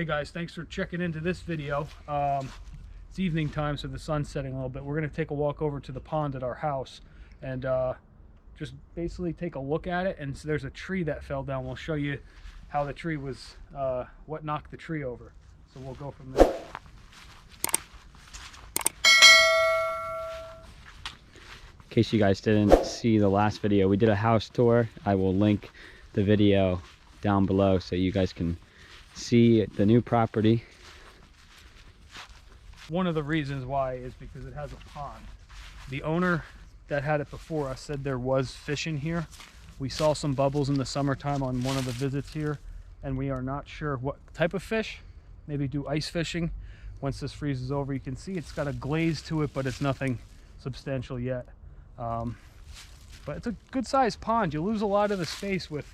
Hey guys, thanks for checking into this video. It's evening time, so the sun's setting a little bit. We're going to take a walk over to the pond at our house and just basically take a look at it. And so there's a tree that fell down. We'll show you how the tree was, what knocked the tree over. So we'll go from there. In case you guys didn't see the last video, we did a house tour. I will link the video down below so you guys can see the new property. One of the reasons why is because it has a pond. The owner that had it before us said there was fish in here. We saw some bubbles in the summertime on one of the visits here, and we are not sure what type of fish. Maybe do ice fishing once this freezes over. You can see it's got a glaze to it, but it's nothing substantial yet. But it's a good sized pond. You lose a lot of the space with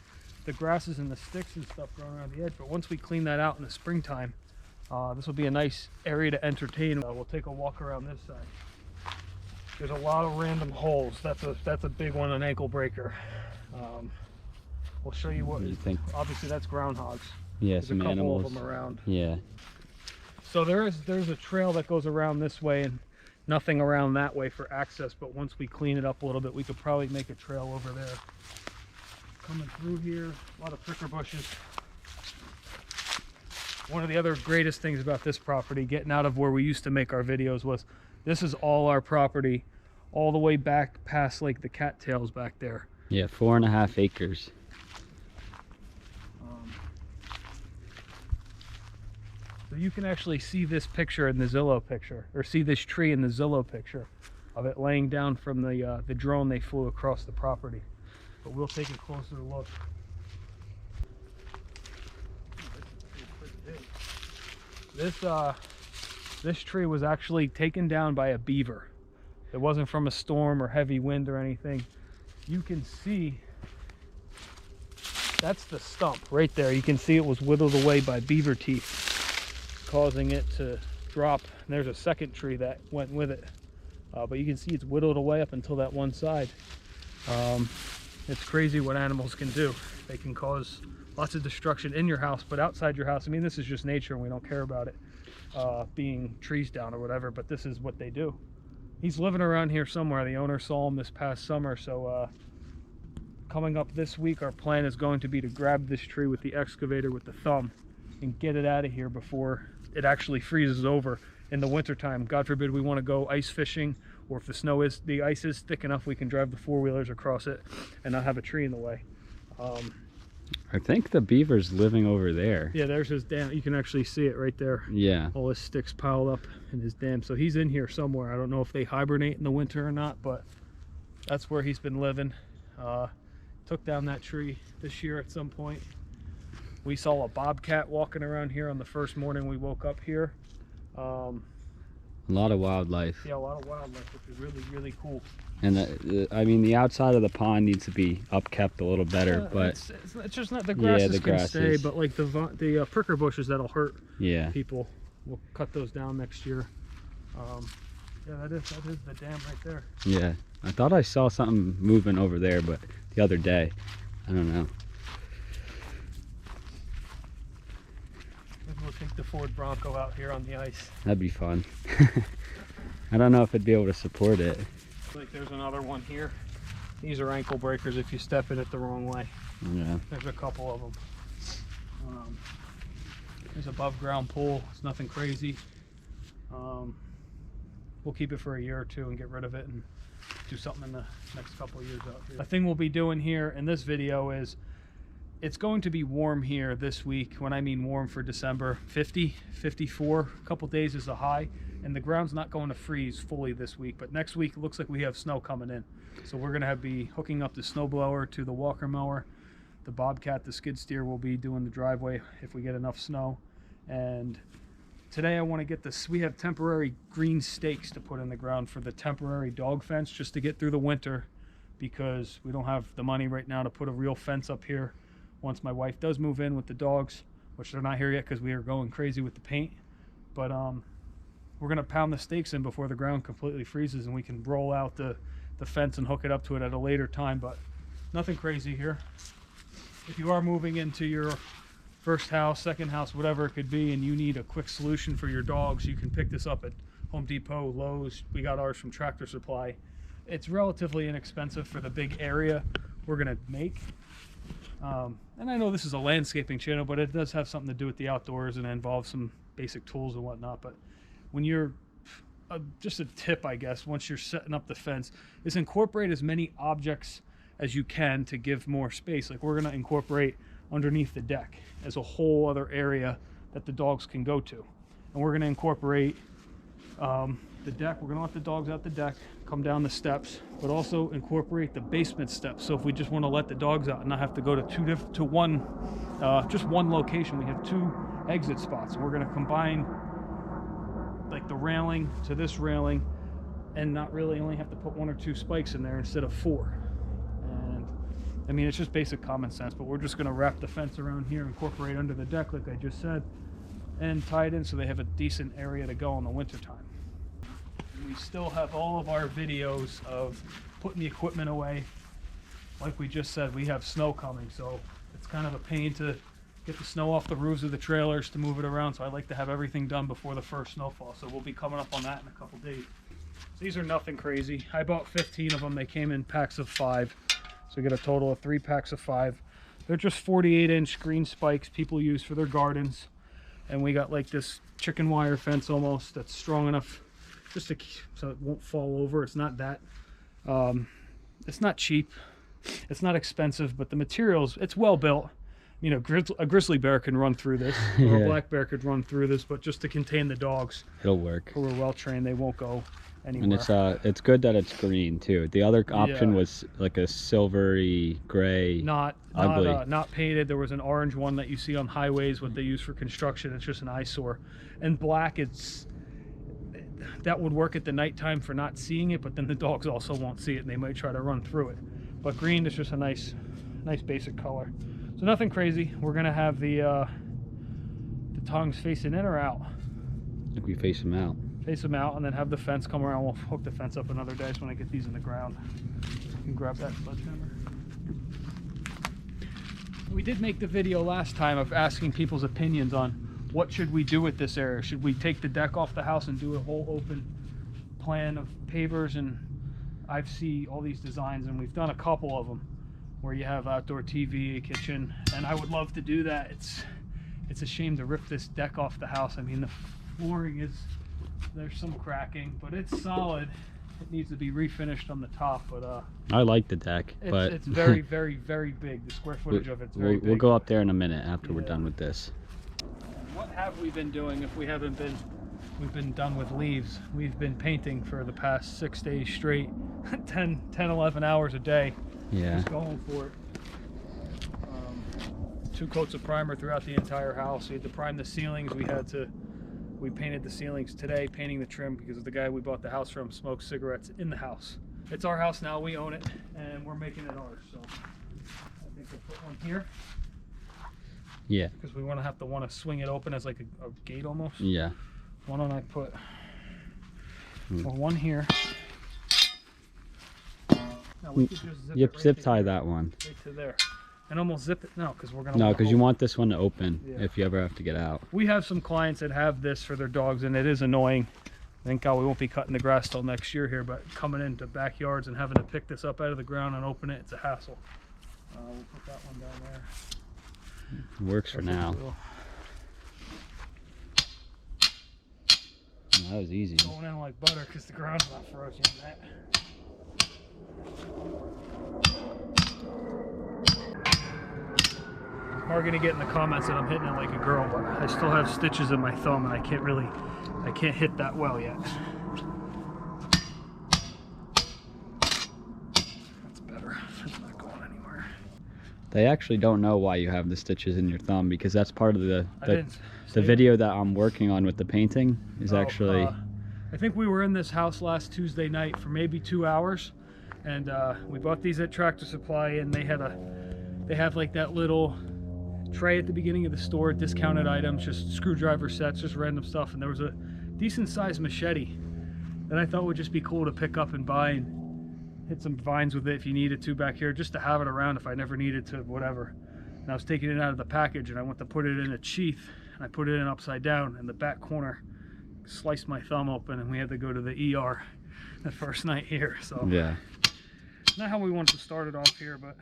the grasses and the sticks and stuff growing around the edge, but once we clean that out in the springtime, this will be a nice area to entertain. We'll take a walk around this side. There's a lot of random holes. That's a big one, an ankle breaker. We'll show you what you think. Obviously that's groundhogs. Yeah, there's some a couple animals of them around. Yeah. So there's a trail that goes around this way and nothing around that way for access, but once we clean it up a little bit, we could probably make a trail over there. Coming through here, a lot of pricker bushes. One of the other greatest things about this property, getting out of where we used to make our videos, was this is all our property all the way back past like the cattails back there. Yeah, 4.5 acres. So you can actually see this picture in the Zillow picture, or see this tree in the Zillow picture of it laying down from the drone they flew across the property. But we'll take a closer look. This tree was actually taken down by a beaver. It wasn't from a storm or heavy wind or anything. You can see that's the stump right there. You can see it was whittled away by beaver teeth, causing it to drop. And there's a second tree that went with it, but you can see it's whittled away up until that one side. It's crazy what animals can do. They can cause lots of destruction in your house, but outside your house, I mean, this is just nature and we don't care about it being trees down or whatever, but this is what they do. He's living around here somewhere. The owner saw him this past summer, so coming up this week, our plan is going to be to grab this tree with the excavator with the thumb and get it out of here before it actually freezes over in the wintertime. God forbid we want to go ice fishing, or if the ice is thick enough, we can drive the four-wheelers across it and not have a tree in the way. I think the beaver's living over there. Yeah, there's his dam. You can actually see it right there. Yeah. All his sticks piled up in his dam. So he's in here somewhere. I don't know if they hibernate in the winter or not, but that's where he's been living. Took down that tree this year at some point. We saw a bobcat walking around here on the first morning we woke up here. A lot of wildlife. Yeah, a lot of wildlife, which is really, really cool. And I mean, the outside of the pond needs to be upkept a little better, but it's just not the grasses. Yeah, the grasses can stay, but like the pricker bushes that'll hurt. Yeah. People. We'll cut those down next year. Yeah, that is the dam right there. Yeah, I thought I saw something moving over there, but the other day, I don't know. Maybe we'll take the Ford Bronco out here on the ice. That'd be fun. I don't know if it'd be able to support it. Like there's another one here. These are ankle breakers if you step in it the wrong way. Yeah. There's a couple of them. There's a above ground pool. It's nothing crazy. We'll keep it for a year or two and get rid of it and do something in the next couple of years out here. The thing we'll be doing here in this video is it's going to be warm here this week. When I mean warm for December, 50, 54, a couple days is the high, and the ground's not going to freeze fully this week, but next week it looks like we have snow coming in. So we're gonna be hooking up the snow blower to the walker mower. The bobcat, the skid steer, will be doing the driveway if we get enough snow. And today I want to get this, we have temporary green stakes to put in the ground for the temporary dog fence just to get through the winter, because we don't have the money right now to put a real fence up here once my wife does move in with the dogs, which they're not here yet because we are going crazy with the paint. But we're going to pound the stakes in before the ground completely freezes, and we can roll out the fence and hook it up to it at a later time. But nothing crazy here. If you are moving into your first house, second house, whatever it could be, and you need a quick solution for your dogs, you can pick this up at Home Depot, Lowe's. We got ours from Tractor Supply. It's relatively inexpensive for the big area we're gonna make. And I know this is a landscaping channel, but it does have something to do with the outdoors and involves some basic tools and whatnot. But when you're, just a tip, I guess, once you're setting up the fence, is incorporate as many objects as you can to give more space. Like we're gonna incorporate underneath the deck as a whole other area that the dogs can go to. And we're gonna incorporate the deck. We're gonna let the dogs out the deck, come down the steps, but also incorporate the basement steps. So if we just want to let the dogs out and not have to go to just one location, we have 2 exit spots. And we're gonna combine like the railing to this railing, and not really only have to put 1 or 2 spikes in there instead of 4. And I mean, it's just basic common sense, but we're just gonna wrap the fence around here, incorporate under the deck like I just said, and tie it in so they have a decent area to go in the wintertime. We still have all of our videos of putting the equipment away. Like we just said, we have snow coming, so it's kind of a pain to get the snow off the roofs of the trailers to move it around, so I like to have everything done before the first snowfall. So we'll be coming up on that in a couple days. So these are nothing crazy. I bought 15 of them. They came in packs of 5, so we get a total of 3 packs of 5. They're just 48-inch green spikes people use for their gardens, and we got like this chicken wire fence almost that's strong enough just to so it won't fall over. It's not that it's not cheap, it's not expensive, but the materials, it's well built. You know, a grizzly bear can run through this, or a black bear could run through this, but just to contain the dogs, it'll work. Who are well trained, they won't go anywhere. And it's good that it's green too. The other option was like a silvery gray, not painted. There was an orange one that you see on highways, what they use for construction. It's just an eyesore. And black, that would work at the nighttime for not seeing it, but then the dogs also won't see it and they might try to run through it. But green is just a nice basic color. So nothing crazy. We're gonna have the tongues facing in or out. I think we face them out. Face them out, and then have the fence come around. We'll hook the fence up another day so when I get these in the ground. You can grab that sledgehammer. We did make the video last time of asking people's opinions on what should we do with this area. Should we take the deck off the house and do a whole open plan of pavers? And I've seen all these designs, and we've done a couple of them where you have outdoor TV, a kitchen, and I would love to do that. It's a shame to rip this deck off the house. I mean, the flooring there's some cracking, but it's solid. It needs to be refinished on the top, but I like the deck, but it's very, very, very big. The square footage of it's very big. We'll go up there in a minute after we're done with this. What have we been doing if we've been done with leaves? We've been painting for the past 6 days straight, 10, 11 hours a day. Yeah. Just going for it. 2 coats of primer throughout the entire house. We had to prime the ceilings. We painted the ceilings today, painting the trim, because the guy we bought the house from smokes cigarettes in the house. It's our house now, we own it, and we're making it ours. So I think we'll put one here. Yeah. Because we want to swing it open as like a gate almost. Yeah. Why don't I put one here? Now we could just zip tie that one. Right to there. And almost zip it. No, because we're going to. No, because you want this one to open if you ever have to get out. We have some clients that have this for their dogs, and it is annoying. Thank God we won't be cutting the grass till next year here, but coming into backyards and having to pick this up out of the ground and open it, it's a hassle. We'll put that one down there. It works for now. That was easy. Going in like butter because the ground's not frozen yet. Are gonna get in the comments that I'm hitting it like a girl, but I still have stitches in my thumb and I can't hit that well yet. That's better. It's not going anywhere. They actually don't know why you have the stitches in your thumb, because that's part of the video that I'm working on with the painting is actually. I think we were in this house last Tuesday night for maybe 2 hours, and we bought these at Tractor Supply, and they have like that little tray at the beginning of the store, discounted items, just screwdriver sets, just random stuff, and there was a decent sized machete that I thought would just be cool to pick up and buy and hit some vines with it if you needed to back here, just to have it around if I never needed to, whatever. And and I was taking it out of the package, and I went to put it in a sheath, and I put it in upside down, and the back corner sliced my thumb open, and we had to go to the ER the first night here. So yeah, not how we wanted to start it off here, but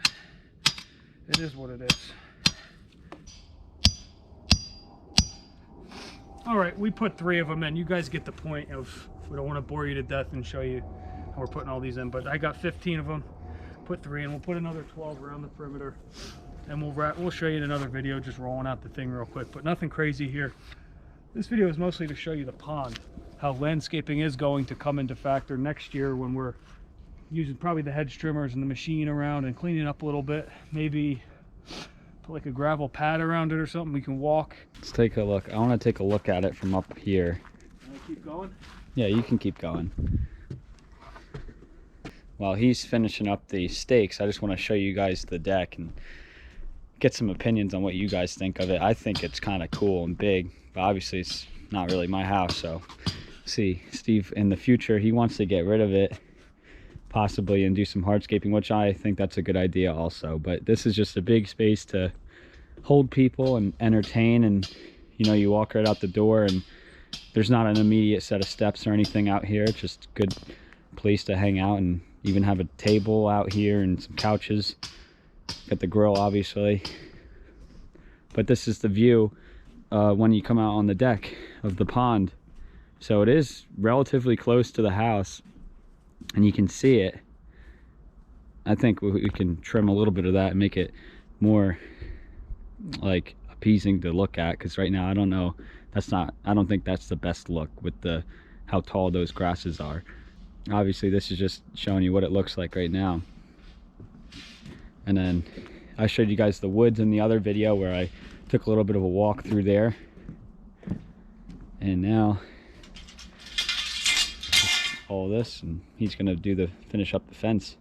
it is what it is. All right, we put 3 of them in. You guys get the point of, we don't want to bore you to death and show you how we're putting all these in, but I got 15 of them. Put 3 in. We'll put another 12 around the perimeter, and we'll show you in another video, just rolling out the thing real quick, but nothing crazy here. This video is mostly to show you the pond, how landscaping is going to come into factor next year when we're using probably the hedge trimmers and the machine around and cleaning up a little bit. Maybe put like a gravel pad around it or something we can walk. Let's take a look. I want to take a look at it from up here. Can I keep going? Yeah, you can keep going. While he's finishing up the stakes, I just want to show you guys the deck and get some opinions on what you guys think of it. I think it's kind of cool and big, but obviously it's not really my house. So see, Steve in the future, he wants to get rid of it possibly and do some hardscaping, which I think that's a good idea also. But this is just a big space to hold people and entertain, and you know, you walk right out the door and there's not an immediate set of steps or anything out here. It's just a good place to hang out, and even have a table out here and some couches. Got the grill obviously, but this is the view when you come out on the deck of the pond. So it is relatively close to the house and you can see it. I think we can trim a little bit of that and make it more like appeasing to look at, because right now I don't know, I don't think that's the best look with how tall those grasses are. Obviously this is just showing you what it looks like right now. And then I showed you guys the woods in the other video where I took a little bit of a walk through there. And now all this, and he's gonna finish up the fence.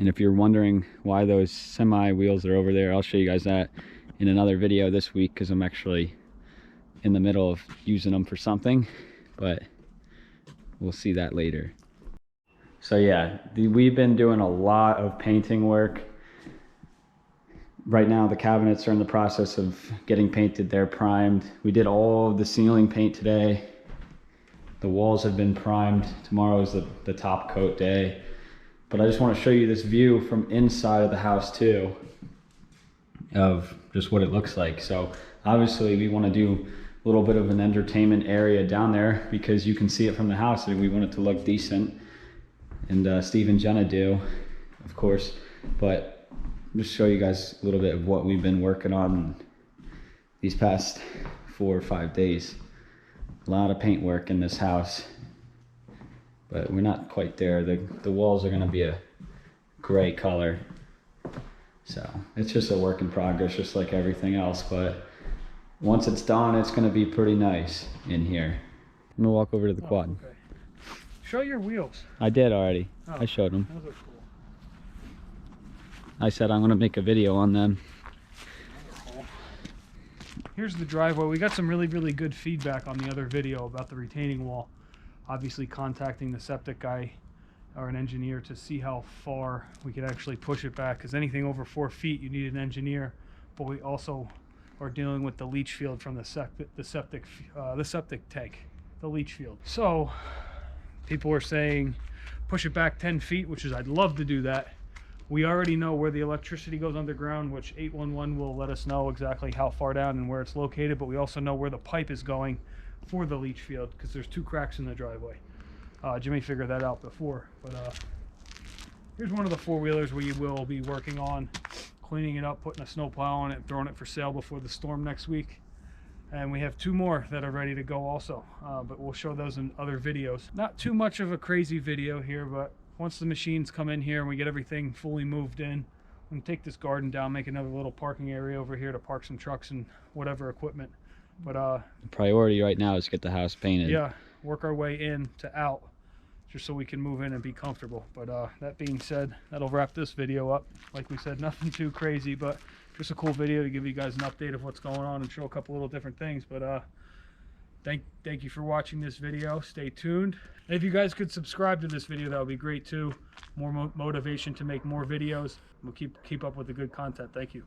And if you're wondering why those semi wheels are over there, I'll show you guys that in another video this week, because I'm actually in the middle of using them for something, but we'll see that later. So yeah, we've been doing a lot of painting work. Right now the cabinets are in the process of getting painted. They're primed. We did all of the ceiling paint today. The walls have been primed. Tomorrow is the top coat day. But I just want to show you this view from inside of the house too, of just what it looks like. So obviously we want to do a little bit of an entertainment area down there because you can see it from the house and we want it to look decent. And Steve and Jenna do, of course, but just show you guys a little bit of what we've been working on these past 4 or 5 days. A lot of paint work in this house, but we're not quite there. The walls are going to be a gray color, so it's just a work in progress, just like everything else. But once it's done, it's going to be pretty nice in here. I'm gonna walk over to the quad. Okay. Show your wheels. I did already. Oh, I showed them. Those are cool. I said I'm gonna make a video on them. Cool. Here's the driveway. We got some really good feedback on the other video about the retaining wall. Obviously contacting the septic guy or an engineer to see how far we could actually push it back, because anything over 4 feet you need an engineer. But we also are dealing with the leach field from the septic tank, the leach field. So people are saying push it back 10 feet, which is, I'd love to do that. We already know where the electricity goes underground, which 811 will let us know exactly how far down and where it's located, but we also know where the pipe is going for the leach field, because there's 2 cracks in the driveway. Jimmy figured that out before, but here's one of the 4-wheelers we will be working on, cleaning it up, putting a snowplow on it, throwing it for sale before the storm next week. And we have 2 more that are ready to go also, but we'll show those in other videos. Not too much of a crazy video here, but once the machines come in here and we get everything fully moved in, we can take this garden down, make another little parking area over here to park some trucks and whatever equipment. But the priority right now is to get the house painted. Yeah, work our way in to out, just so we can move in and be comfortable. But that being said, that'll wrap this video up. Like we said, nothing too crazy, but just a cool video to give you guys an update of what's going on and show a couple little different things. But Thank you for watching this video. Stay tuned. And if you guys could subscribe to this video, that would be great too. More motivation to make more videos. We'll keep up with the good content. Thank you.